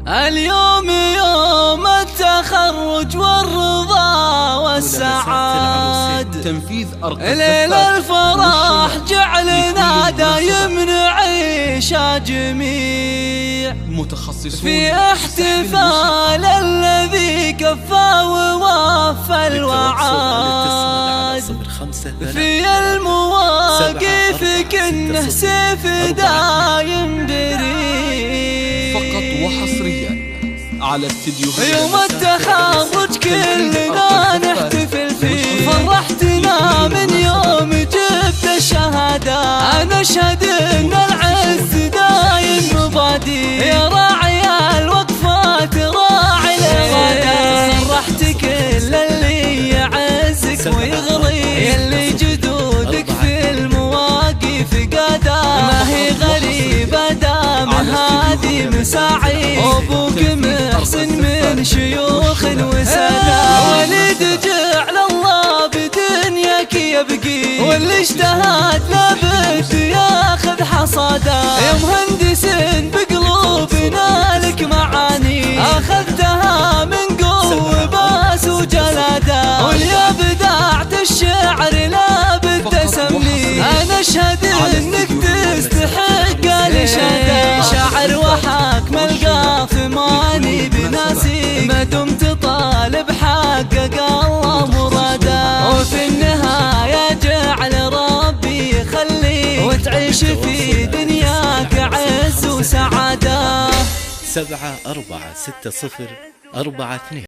اليوم يوم التخرج والرضا والسعاد، تنفيذ ليل الفرح جعلنا دايم نعيش جميع، متخصصون في احتفال الذي كفى ووفى الوعاد، في المواقف كنه سيف دايم بريء، فقط وحصريا على استديو يوم التخرج كلنا نحتفل فيه، فرحتنا من يوم جبت الشهادة، أنا أشهد إن العز دايم مبادئ، يا راعي الوقفات راعي الغدا، فرحت كل اللي يعزك ويغري، يلي جدودك في المواقف قادا، ما هي غريبة دام هادي مساعي، أبوك محسن من شيوخ وسادة، وليد جعل الله بدنياك يبقي، واللي اجتهد لابد ياخذ حصاده، يا مهندس بقلوبنا لك معاني، أخذتها من قوة باس وجلادة، واللي بدعت الشعر لابد تسمي، أنا أشهد إنك تستحق الإشادة، شاعر وحاكم القاف ماني بناسي، ما دمت طالب حقق الله مراده، وفي النهاية جعل ربي يخليك وتعيش في دنياك عز وسعادة. 7 4 6 0 4 2